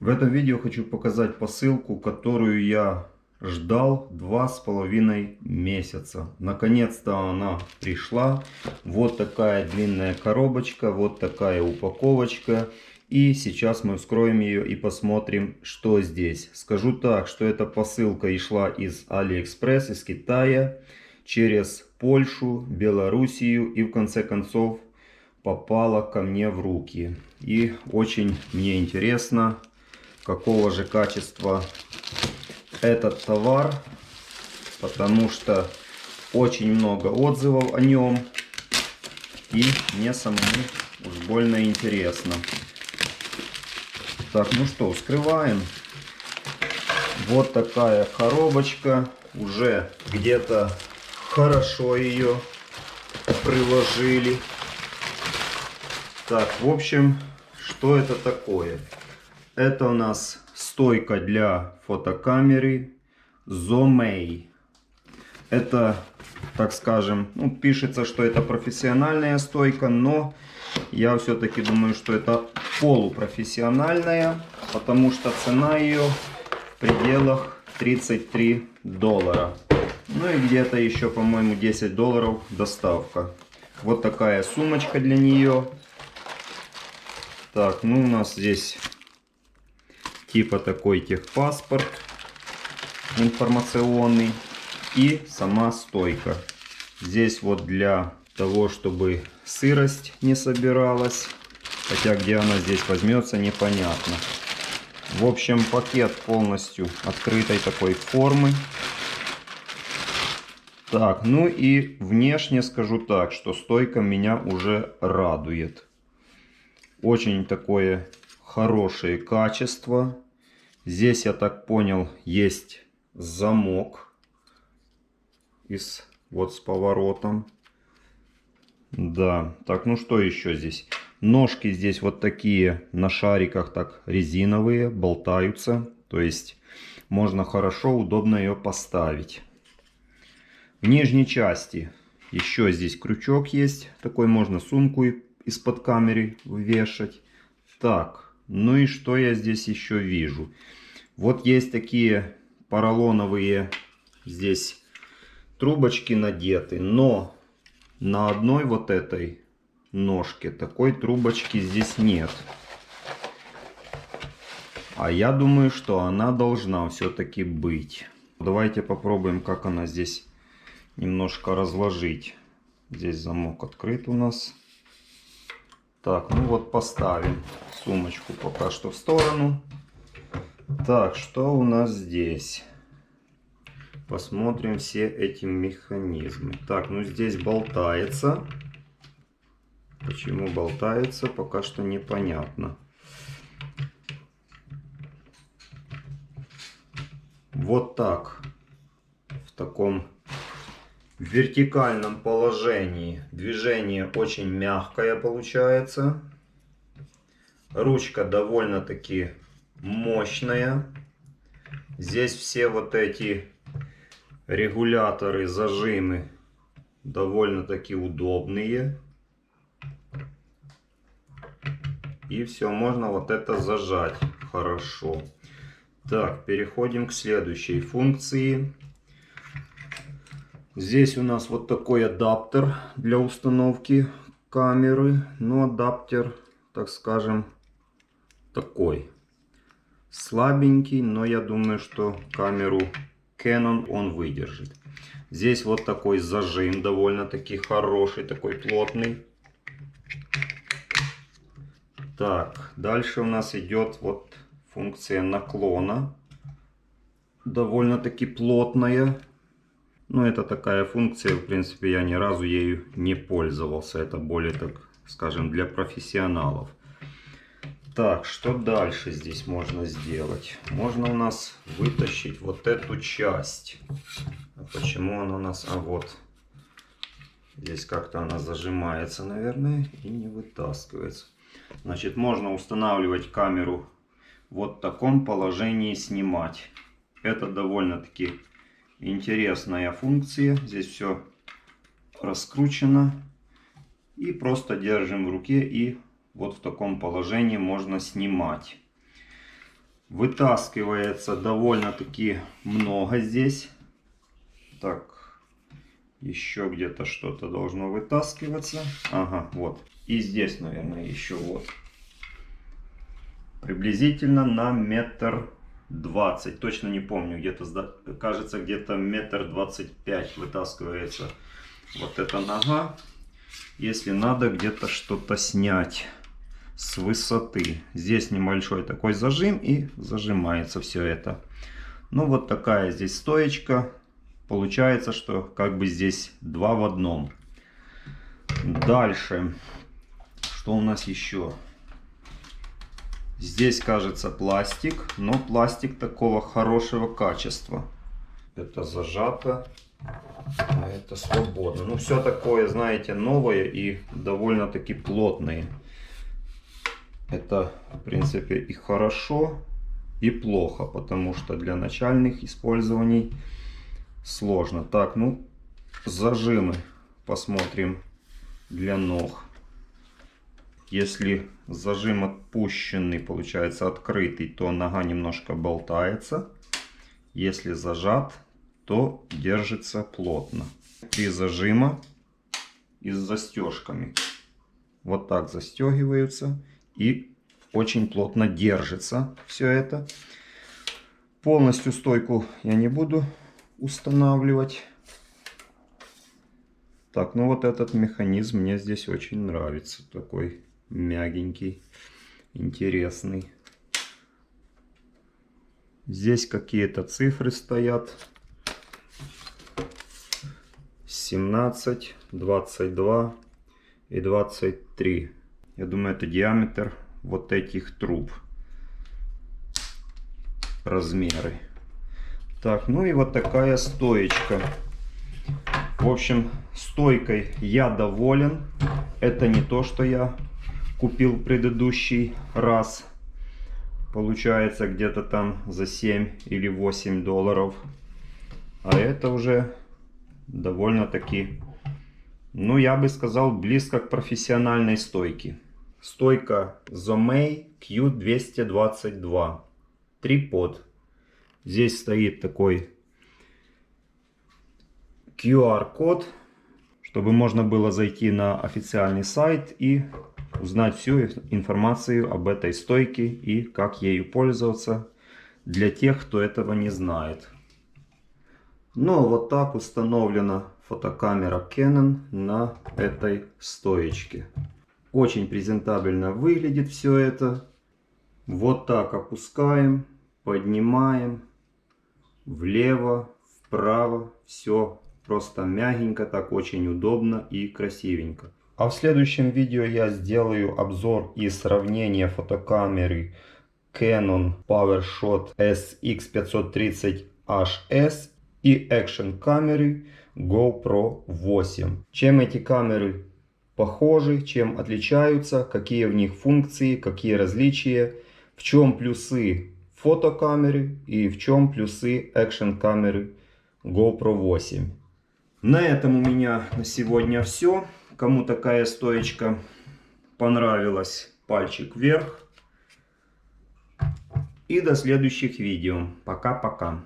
В этом видео хочу показать посылку, которую я ждал 2,5 месяца. Наконец-то она пришла. Вот такая длинная коробочка, вот такая упаковочка. И сейчас мы вскроем ее и посмотрим, что здесь. Скажу так, что эта посылка и шла из Алиэкспресс, из Китая, через Польшу, Белоруссию и в конце концов попала ко мне в руки. И очень мне интересно, какого же качества этот товар, потому что очень много отзывов о нем, и мне самому уж больно интересно. Так, ну что, вскрываем. Вот такая коробочка, уже где-то хорошо ее приложили. Так, в общем, что это такое? Это у нас стойка для фотокамеры Zomei. Это, так скажем, пишется, что это профессиональная стойка, но я все-таки думаю, что это полупрофессиональная, потому что цена ее в пределах $33. Ну и где-то еще, по-моему, $10 доставка. Вот такая сумочка для нее. Так, ну у нас здесь типа такой техпаспорт информационный и сама стойка. Здесь вот для того, чтобы сырость не собиралась, хотя где она здесь возьмется, непонятно. В общем, пакет полностью открытой такой формы. Так, ну и внешне скажу так, что стойка меня уже радует. Очень такое хорошее качество. Здесь, я так понял, есть замок вот с поворотом. Да, так, ну что еще здесь? Ножки здесь вот такие на шариках, так резиновые, болтаются. То есть можно хорошо, удобно ее поставить. В нижней части еще здесь крючок есть. Такой можно сумку из-под камеры вешать. Так, ну и что я здесь еще вижу? Вот есть такие поролоновые здесь трубочки надеты, но на одной вот этой ножке такой трубочки здесь нет. А я думаю, что она должна все-таки быть. Давайте попробуем, как она здесь немножко разложить. Здесь замок открыт у нас. Так, ну вот поставим сумочку пока что в сторону. Так, что у нас здесь? Посмотрим все эти механизмы. Так, ну здесь болтается. Почему болтается, пока что непонятно. Вот так. В таком вертикальном положении движение очень мягкое получается. Ручка довольно-таки мощная. Здесь все вот эти регуляторы, зажимы довольно-таки удобные. И все, можно вот это зажать хорошо. Так, переходим к следующей функции. Здесь у нас вот такой адаптер для установки камеры. Но адаптер, так скажем, такой слабенький, но я думаю, что камеру Canon он выдержит. Здесь вот такой зажим довольно-таки хороший, такой плотный. Так, дальше у нас идет вот функция наклона. Довольно-таки плотная. Но это такая функция, в принципе, я ни разу ею не пользовался. Это более, так скажем, для профессионалов. Так, что дальше здесь можно сделать? Можно у нас вытащить вот эту часть. А почему она у нас... А вот. Здесь как-то она зажимается, наверное, и не вытаскивается. Значит, можно устанавливать камеру вот в таком положении, снимать. Это довольно-таки интересная функция. Здесь все раскручено. И просто держим в руке, и вот в таком положении можно снимать. Вытаскивается довольно-таки много здесь. Так, еще где-то что-то должно вытаскиваться. Ага, вот. И здесь, наверное, еще вот. Приблизительно на 1,20 м. Точно не помню. Где-то, кажется, где-то 1,25 м вытаскивается вот эта нога. Если надо где-то что-то снять с высоты. Здесь небольшой такой зажим и зажимается все это. Ну вот такая здесь стоечка. Получается, что как бы здесь 2 в 1. Дальше. Что у нас еще? Здесь, кажется, пластик. Но пластик такого хорошего качества. Это зажато. А это свободно. Ну все такое, знаете, новое и довольно-таки плотное. Это, в принципе, и хорошо, и плохо, потому что для начальных использований сложно. Так, ну, зажимы посмотрим для ног. Если зажим отпущенный, получается открытый, то нога немножко болтается. Если зажат, то держится плотно. 3 зажима и с застежками. Вот так застегиваются. И очень плотно держится все это. Полностью стойку я не буду устанавливать. Так, ну вот этот механизм мне здесь очень нравится. Такой мягенький, интересный. Здесь какие-то цифры стоят. 17, 22 и 23. Я думаю, это диаметр вот этих труб. Размеры. Так, ну и вот такая стоечка. В общем, стойкой я доволен. Это не то, что я купил в предыдущий раз. Получается где-то там за 7 или 8 долларов. А это уже довольно-таки, ну я бы сказал, близко к профессиональной стойке. Стойка Zomei Q222. Трипод. Здесь стоит такой QR-код, чтобы можно было зайти на официальный сайт и узнать всю информацию об этой стойке и как ею пользоваться для тех, кто этого не знает. Ну, вот так установлена фотокамера Canon на этой стоечке. Очень презентабельно выглядит все это. Вот так опускаем, поднимаем влево, вправо. Все просто мягенько, так очень удобно и красивенько. А в следующем видео я сделаю обзор и сравнение фотокамеры Canon PowerShot SX530HS и экшн камеры GoPro 8. Чем эти камеры похожи, чем отличаются, какие в них функции, какие различия, в чем плюсы фотокамеры и в чем плюсы экшн камеры GoPro 8. На этом у меня на сегодня все. Кому такая стоечка понравилась, пальчик вверх. И до следующих видео. Пока-пока.